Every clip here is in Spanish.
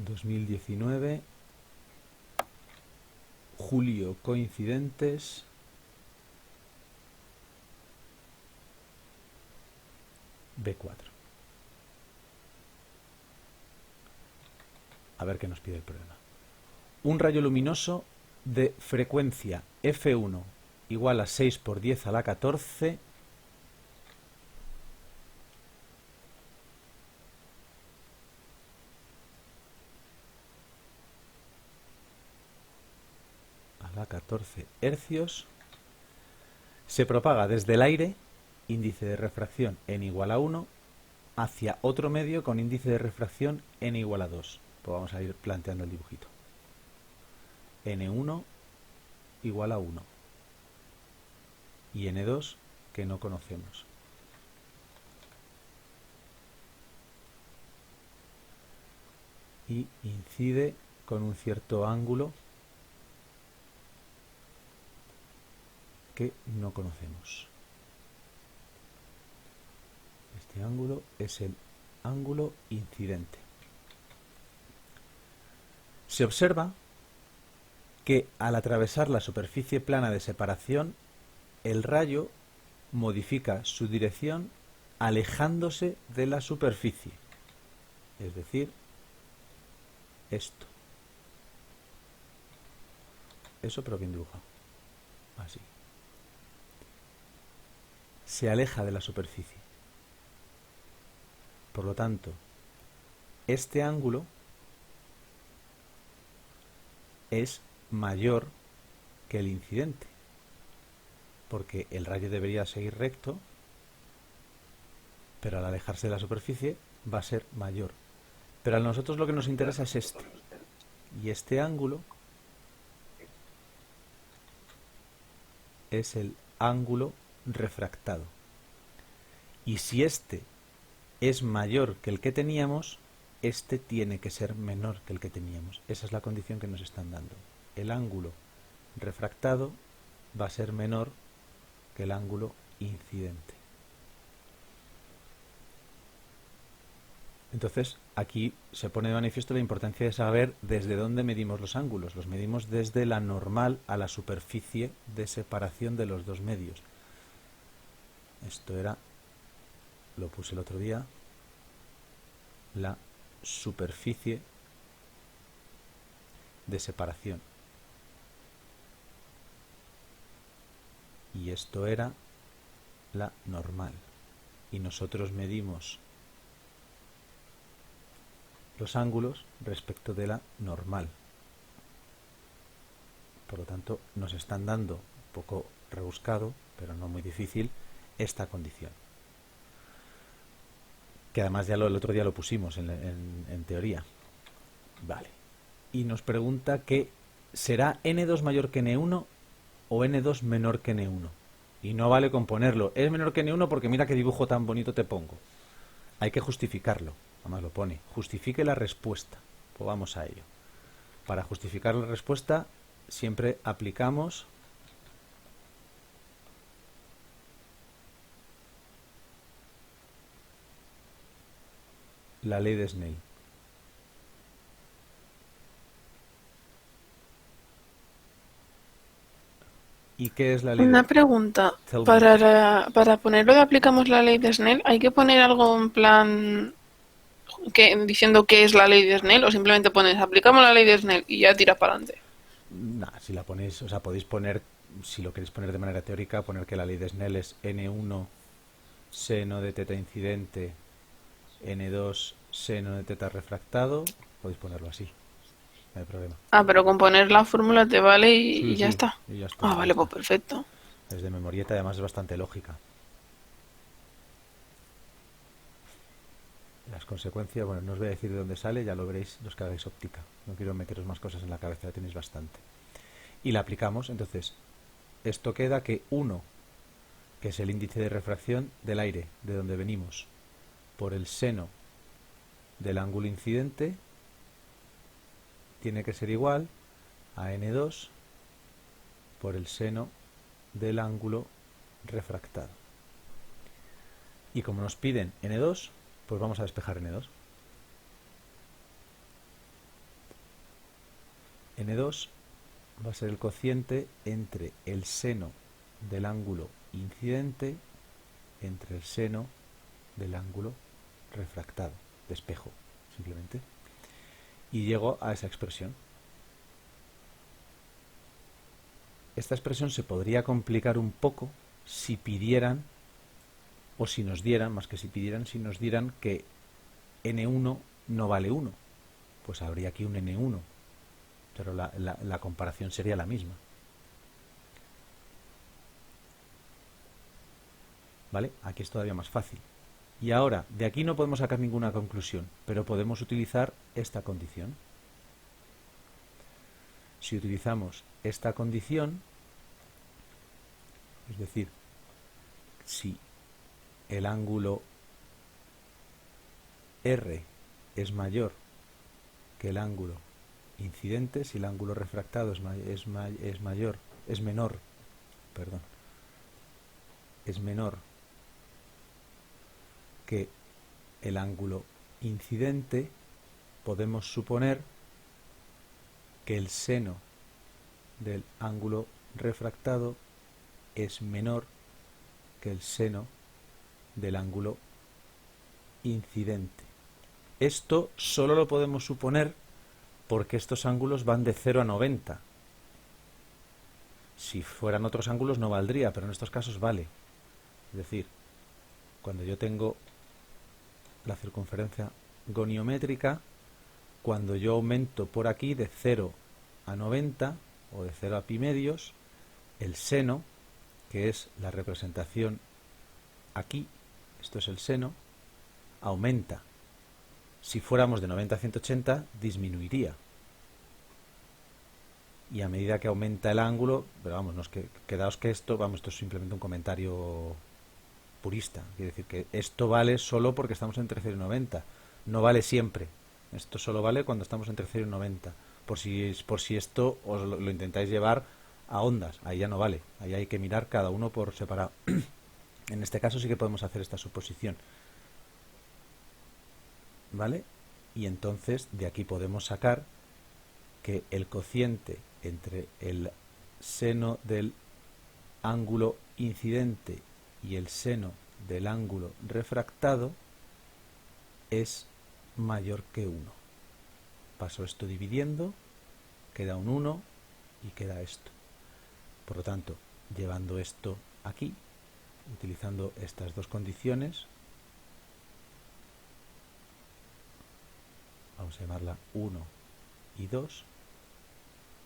2019, julio coincidentes, B4. A ver qué nos pide el problema. Un rayo luminoso de frecuencia F1 igual a 6 por 10 a la 14 hercios se propaga desde el aire, índice de refracción n igual a 1, hacia otro medio con índice de refracción n igual a 2. Pues vamos a ir planteando el dibujito. N1 igual a 1 y N2 que no conocemos. Y incide con un cierto ángulo que no conocemos. Este ángulo es el ángulo incidente. Se observa que al atravesar la superficie plana de separación, el rayo modifica su dirección alejándose de la superficie, es decir, esto. Eso, pero bien dibujado. Así. Se aleja de la superficie. Por lo tanto, este ángulo es mayor que el incidente, porque el rayo debería seguir recto, pero al alejarse de la superficie va a ser mayor. Pero a nosotros lo que nos interesa es este, y este ángulo es el ángulo refractado. Y si este es mayor que el que teníamos, este tiene que ser menor que el que teníamos. Esa es la condición que nos están dando. El ángulo refractado va a ser menor que el ángulo incidente. Entonces, aquí se pone de manifiesto la importancia de saber desde dónde medimos los ángulos. Los medimos desde la normal a la superficie de separación de los dos medios. Esto era, lo puse el otro día, la superficie de separación. Y esto era la normal. Y nosotros medimos los ángulos respecto de la normal. Por lo tanto, nos están dando, un poco rebuscado, pero no muy difícil, esta condición. Que además ya el otro día lo pusimos en teoría. Vale. Y nos pregunta que ¿será N2 mayor que N1 o N2 menor que N1? Y no vale con ponerlo. Es menor que N1 porque mira qué dibujo tan bonito te pongo. Hay que justificarlo. Además lo pone. Justifique la respuesta. Pues vamos a ello. Para justificar la respuesta siempre aplicamos la ley de Snell. ¿Y qué es la ley Una de pregunta. Tell me. Para ponerlo de aplicamos la ley de Snell, ¿hay que poner algo en plan diciendo qué es la ley de Snell o simplemente pones aplicamos la ley de Snell y ya tira para adelante? Nah, si la ponéis, o sea, podéis poner, si lo queréis poner de manera teórica, poner que la ley de Snell es N1 seno de teta incidente, N2 seno de teta refractado, podéis ponerlo así, no hay problema. Ah, pero con poner la fórmula te vale Sí, y ya sí, está. y ya está, Ah, ya vale, está. pues perfecto. Es de memorieta, además es bastante lógica. Las consecuencias, bueno, no os voy a decir de dónde sale, ya lo veréis los que hagáis óptica. No quiero meteros más cosas en la cabeza, ya tenéis bastante. Y la aplicamos, entonces, esto queda que 1, que es el índice de refracción del aire, de donde venimos, por el seno del ángulo incidente, tiene que ser igual a N2 por el seno del ángulo refractado. Y como nos piden N2, pues vamos a despejar N2. n2 va a ser el cociente entre el seno del ángulo incidente entre el seno del ángulo refractado, de espejo, simplemente. Y llego a esa expresión. Esta expresión se podría complicar un poco si pidieran, o si nos dieran, más que si pidieran, si nos dieran que n1 no vale 1. Pues habría aquí un n1, pero la comparación sería la misma. ¿Vale? Aquí es todavía más fácil. Y ahora, de aquí no podemos sacar ninguna conclusión, pero podemos utilizar esta condición. Si utilizamos esta condición, es decir, si el ángulo R es mayor que el ángulo incidente, si el ángulo refractado es menor que el ángulo incidente, podemos suponer que el seno del ángulo refractado es menor que el seno del ángulo incidente. Esto solo lo podemos suponer porque estos ángulos van de 0 a 90. Si fueran otros ángulos no valdría, pero en estos casos vale. Es decir, cuando yo tengo la circunferencia goniométrica, cuando yo aumento por aquí de 0 a 90 o de 0 a pi medios, el seno, que es la representación aquí, esto es el seno, aumenta. Si fuéramos de 90 a 180, disminuiría. Y a medida que aumenta el ángulo, pero vamos, no es que, quedaos que esto es simplemente un comentario purista. Quiere decir que esto vale solo porque estamos entre 0 y 90. No vale siempre. Esto solo vale cuando estamos entre 0 y 90. Por si esto os lo intentáis llevar a ondas. Ahí ya no vale. Ahí hay que mirar cada uno por separado. En este caso sí que podemos hacer esta suposición. ¿Vale? Y entonces de aquí podemos sacar que el cociente entre el seno del ángulo incidente y el seno del ángulo refractado es mayor que 1. Paso esto dividiendo, queda un 1 y queda esto. Por lo tanto, llevando esto aquí, utilizando estas dos condiciones, vamos a llamarla 1 y 2,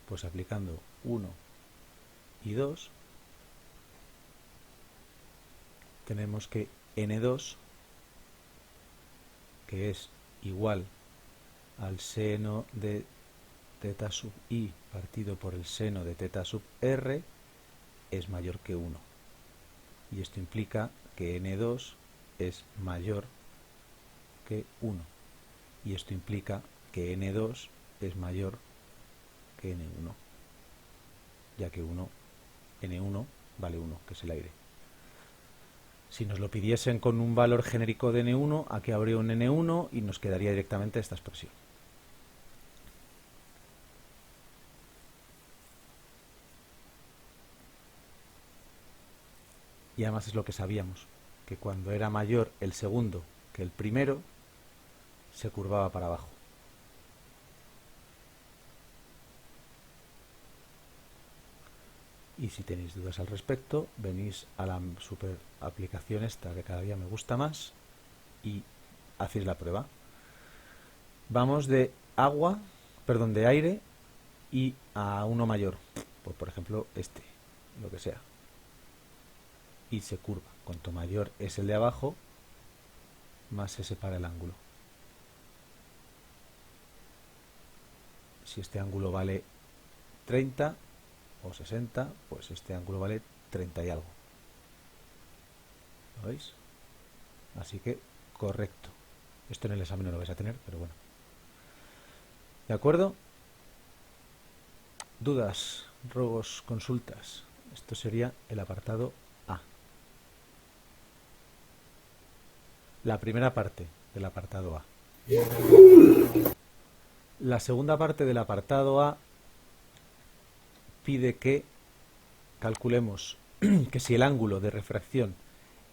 pues aplicando 1 y 2, tenemos que n2, que es igual al seno de θ sub i partido por el seno de θ sub r, es mayor que 1. Y esto implica que n2 es mayor que 1. Y esto implica que n2 es mayor que n1, ya que n1 vale 1, que es el aire. Si nos lo pidiesen con un valor genérico de n1, aquí habría un n1 y nos quedaría directamente esta expresión. Y además es lo que sabíamos, que cuando era mayor el segundo que el primero, se curvaba para abajo. Y si tenéis dudas al respecto, venís a la super aplicación esta que cada día me gusta más y hacéis la prueba. Vamos de aire y a uno mayor, por ejemplo lo que sea, y se curva. Cuanto mayor es el de abajo, más se separa el ángulo. Si este ángulo vale 30 o 60, pues este ángulo vale 30 y algo. ¿Lo veis? Así que correcto. Esto en el examen no lo vais a tener, pero bueno. ¿De acuerdo? ¿Dudas, ruegos, consultas? Esto sería el apartado A. La primera parte del apartado A. La segunda parte del apartado A pide que calculemos que si el ángulo de refracción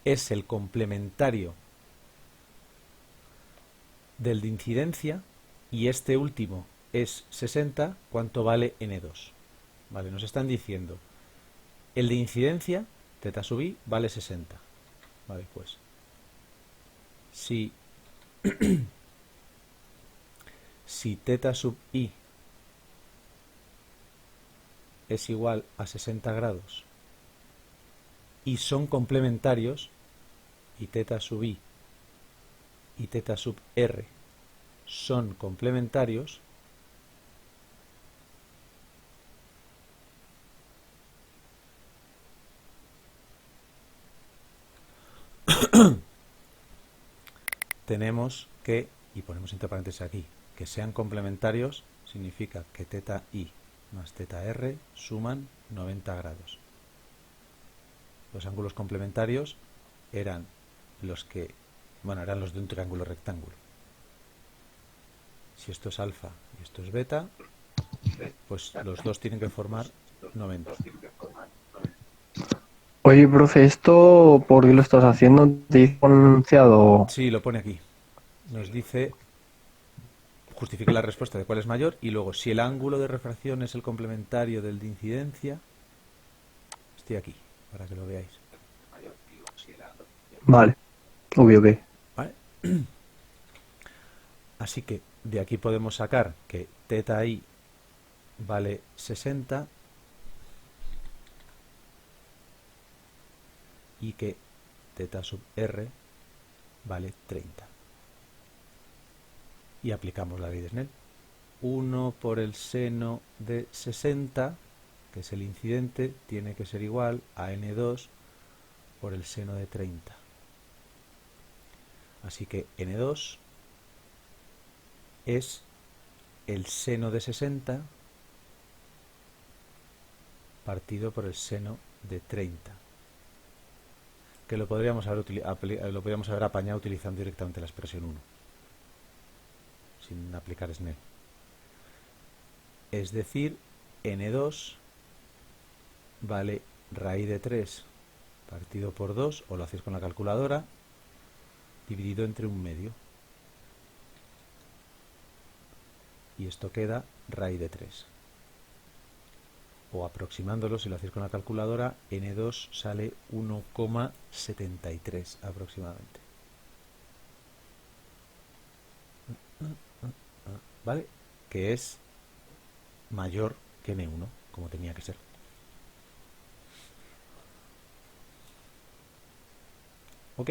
es el complementario del de incidencia y este último es 60, ¿cuánto vale n2? Vale, nos están diciendo el de incidencia, θ sub i, vale 60. Vale, pues si θ sub i es igual a 60 grados y son complementarios, y θ sub i y θ sub r son complementarios, tenemos que, y ponemos entre paréntesis aquí, que sean complementarios significa que θ i más θ r suman 90 grados. Los ángulos complementarios eran los que, bueno, eran los de un triángulo rectángulo. Si esto es alfa y esto es beta, pues los dos tienen que formar 90. Oye, profe, ¿esto por qué lo estás haciendo? ¿Te dice enunciado? Sí, lo pone aquí. Nos dice, justifica la respuesta de cuál es mayor y luego si el ángulo de refracción es el complementario del de incidencia, estoy aquí para que lo veáis. Vale, obvio que. ¿Vale? Así que de aquí podemos sacar que θ i vale 60 y que θ sub r vale 30. Y aplicamos la ley de Snell. 1 por el seno de 60, que es el incidente, tiene que ser igual a n2 por el seno de 30. Así que n2 es el seno de 60 partido por el seno de 30, que lo podríamos haber apañado utilizando directamente la expresión 1, sin aplicar Snell. Es decir, n2 vale raíz de 3 partido por 2, o lo hacéis con la calculadora, dividido entre 1/2. Y esto queda raíz de 3. O aproximándolo, si lo hacéis con la calculadora, n2 sale 1,73 aproximadamente. ¿Vale? Que es mayor que n1, como tenía que ser. ¿Ok?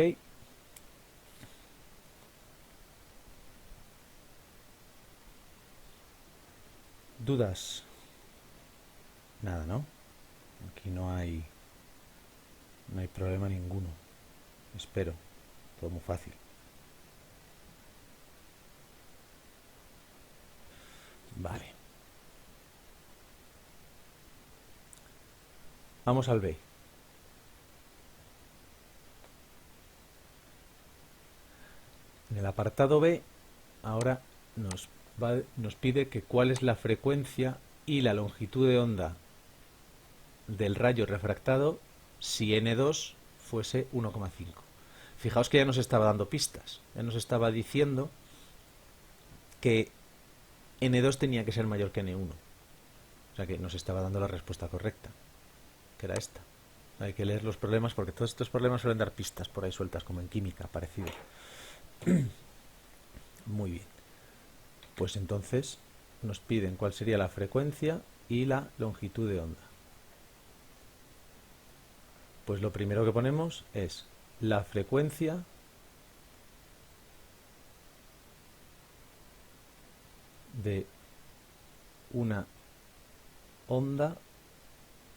¿Dudas? Nada, ¿no? Aquí no hay problema ninguno. Espero. Todo muy fácil. Vale. Vamos al B. En el apartado B, ahora nos pide que cuál es la frecuencia y la longitud de onda del rayo refractado si n2 fuese 1,5. Fijaos que ya nos estaba dando pistas. Ya nos estaba diciendo que n2 tenía que ser mayor que n1. O sea que nos estaba dando la respuesta correcta, que era esta. Hay que leer los problemas porque todos estos problemas suelen dar pistas por ahí sueltas, como en química, parecido. Muy bien. Pues entonces nos piden cuál sería la frecuencia y la longitud de onda. Pues lo primero que ponemos es la frecuencia de una onda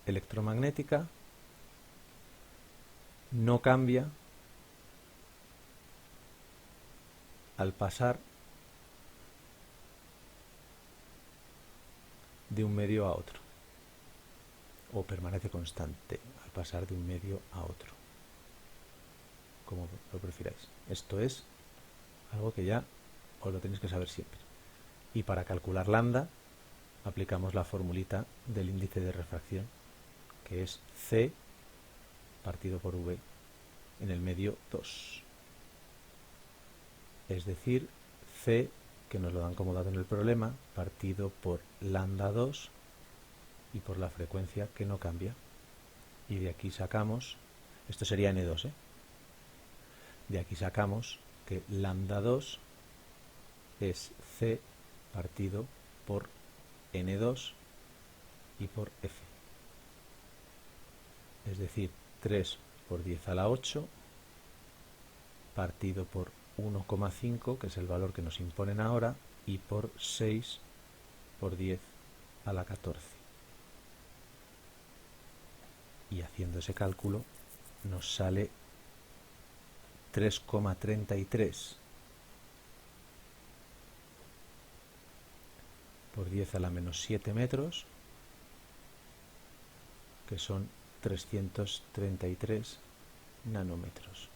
electromagnética no cambia al pasar de un medio a otro, o permanece constante al pasar de un medio a otro, como lo prefiráis. Esto es algo que ya os lo tenéis que saber siempre. Y para calcular lambda, aplicamos la formulita del índice de refracción, que es C partido por V en el medio 2. Es decir, C, que nos lo dan como dado en el problema, partido por lambda 2 y por la frecuencia que no cambia. Y de aquí sacamos, esto sería N2, de aquí sacamos que lambda 2 es C partido por N2 y por F. Es decir, 3 por 10 a la 8 partido por 1,5, que es el valor que nos imponen ahora, y por 6 por 10 a la 14. Y haciendo ese cálculo nos sale 3,33 por 10 a la menos 7 metros, que son 333 nanómetros.